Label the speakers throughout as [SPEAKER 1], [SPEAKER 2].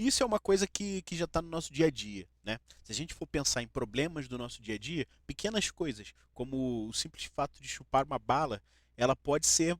[SPEAKER 1] Isso é uma coisa que já está no nosso dia a dia, né? Se a gente for pensar em problemas do nosso dia a dia, pequenas coisas, como o simples fato de chupar uma bala, ela pode ser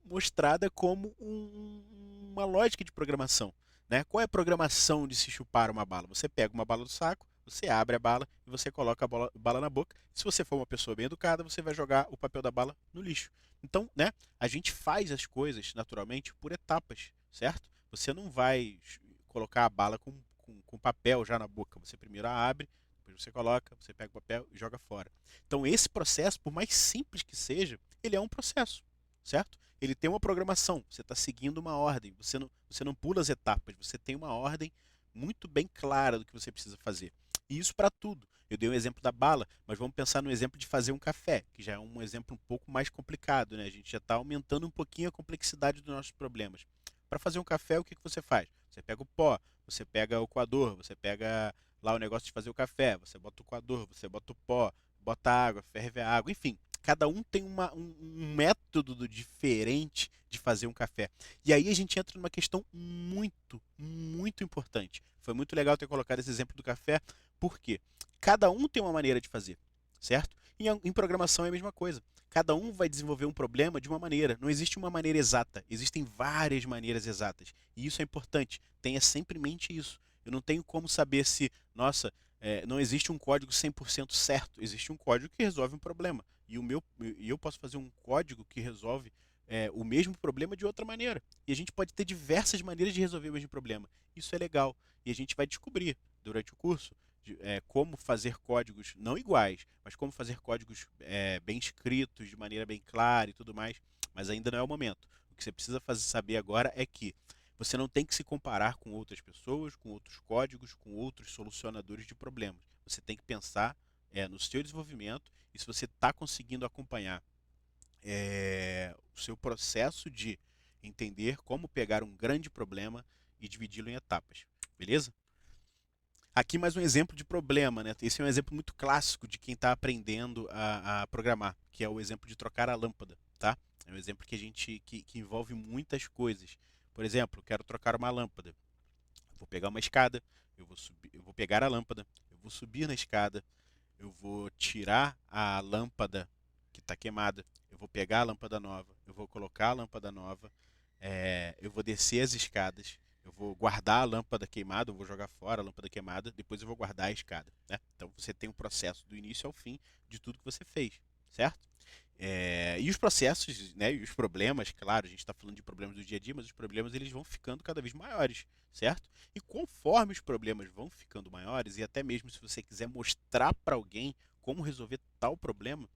[SPEAKER 1] mostrada como uma lógica de programação, né? Qual é a programação de se chupar uma bala? Você pega uma bala do saco, você abre a bala e você coloca a bala na boca. Se você for uma pessoa bem educada, você vai jogar o papel da bala no lixo. Então, né? A gente faz as coisas naturalmente por etapas, certo? Você não vai colocar a bala com papel já na boca. Você primeiro a abre, depois você coloca, você pega o papel e joga fora. Então, esse processo, por mais simples que seja, ele é um processo, certo? Ele tem uma programação, você está seguindo uma ordem, você não pula as etapas, você tem uma ordem muito bem clara do que você precisa fazer. E isso para tudo. Eu dei um exemplo da bala, mas vamos pensar no exemplo de fazer um café, que já é um exemplo um pouco mais complicado, né? A gente já está aumentando um pouquinho a complexidade dos nossos problemas. Para fazer um café, o que que você faz? Você pega o pó, você pega o coador, você pega lá o negócio de fazer o café, você bota o coador, você bota o pó, bota água, ferve a água, enfim. Cada um tem um método diferente de fazer um café. E aí a gente entra numa questão muito importante. Foi muito legal ter colocado esse exemplo do café, porque cada um tem uma maneira de fazer, certo? E em programação é a mesma coisa. Cada um vai desenvolver um problema de uma maneira. Não existe uma maneira exata. Existem várias maneiras exatas. E isso é importante. Tenha sempre em mente isso. Eu não tenho como saber se, nossa, não existe um código 100% certo. Existe um código que resolve um problema. E eu posso fazer um código que resolve o mesmo problema de outra maneira. E a gente pode ter diversas maneiras de resolver o mesmo problema. Isso é legal. E a gente vai descobrir durante o curso como fazer códigos não iguais, mas como fazer códigos bem escritos, de maneira bem clara e tudo mais. Mas ainda não é o momento. O que você precisa saber agora é que você não tem que se comparar com outras pessoas, com outros códigos, com outros solucionadores de problemas. Você tem que pensar no seu desenvolvimento e se você está conseguindo acompanhar o seu processo de entender como pegar um grande problema e dividi-lo em etapas. Beleza? Aqui mais um exemplo de problema, né? Esse é um exemplo muito clássico de quem está aprendendo a programar, que é o exemplo de trocar a lâmpada, tá? É um exemplo que a gente que envolve muitas coisas. Por exemplo, quero trocar uma lâmpada. Vou pegar uma escada, eu vou pegar a lâmpada, eu vou subir na escada, eu vou tirar a lâmpada que está queimada, eu vou pegar a lâmpada nova, eu vou colocar a lâmpada nova, eu vou descer as escadas, eu vou guardar a lâmpada queimada, eu vou jogar fora a lâmpada queimada, depois eu vou guardar a escada, né? Então você tem um processo do início ao fim de tudo que você fez, certo? E os processos, né, e os problemas, claro, a gente está falando de problemas do dia a dia, mas os problemas eles vão ficando cada vez maiores, certo? E conforme os problemas vão ficando maiores, e até mesmo se você quiser mostrar para alguém como resolver tal problema,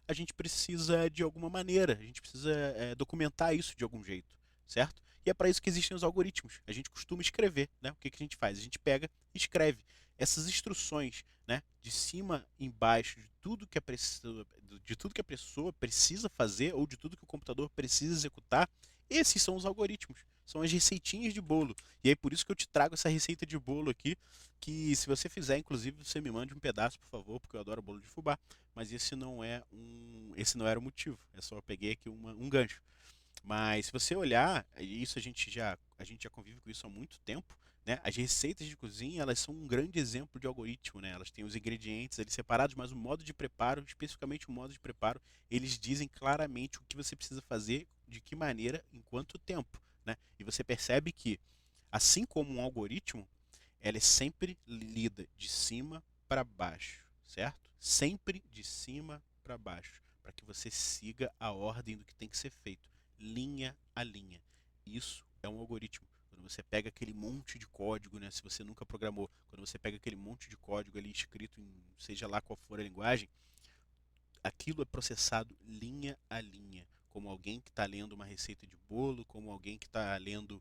[SPEAKER 1] a gente precisa de alguma maneira, a gente precisa documentar isso de algum jeito, certo? E é para isso que existem os algoritmos. A gente costuma escrever, né? O que, que a gente faz? A gente pega e escreve essas instruções, né? De cima embaixo de tudo que a pessoa precisa fazer ou de tudo que o computador precisa executar. Esses são os algoritmos, são as receitinhas de bolo. E aí por isso que eu te trago essa receita de bolo aqui, que se você fizer, inclusive, você me mande um pedaço, por favor, porque eu adoro bolo de fubá, mas esse não era o motivo. Eu só peguei aqui um gancho. Mas se você olhar, e isso a gente já convive com isso há muito tempo, né? As receitas de cozinha, elas são um grande exemplo de algoritmo, né? Elas têm os ingredientes ali separados, mas o modo de preparo, especificamente o modo de preparo, eles dizem claramente o que você precisa fazer, de que maneira, em quanto tempo, né? E você percebe que, assim como um algoritmo, ela é sempre lida de cima para baixo, certo? Sempre de cima para baixo, para que você siga a ordem do que tem que ser feito, linha a linha. Isso é um algoritmo. Quando você pega aquele monte de código, né, se você nunca programou, quando você pega aquele monte de código ali escrito em seja lá qual for a linguagem, aquilo é processado linha a linha, como alguém que está lendo uma receita de bolo, como alguém que está lendo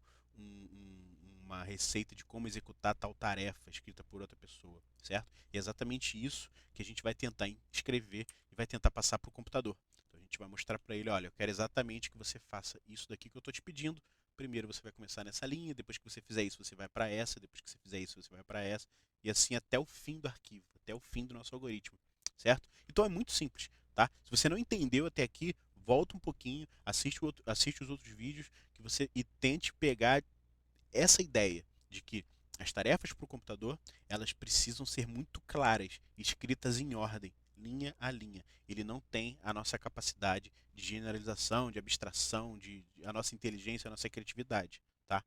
[SPEAKER 1] uma receita de como executar tal tarefa escrita por outra pessoa, certo? E é exatamente isso que a gente vai tentar escrever e vai tentar passar para o computador. Então a gente vai mostrar para ele, olha, eu quero exatamente que você faça isso daqui que eu estou te pedindo. Primeiro você vai começar nessa linha, depois que você fizer isso, você vai para essa, depois que você fizer isso, você vai para essa, e assim até o fim do arquivo, até o fim do nosso algoritmo, certo? Então é muito simples, tá? Se você não entendeu até aqui, volta um pouquinho, assiste os outros vídeos que você e tente pegar essa ideia de que As tarefas para o computador, elas precisam ser muito claras, escritas em ordem, linha a linha. Ele não tem a nossa capacidade de generalização, de abstração, a nossa inteligência, a nossa criatividade, tá?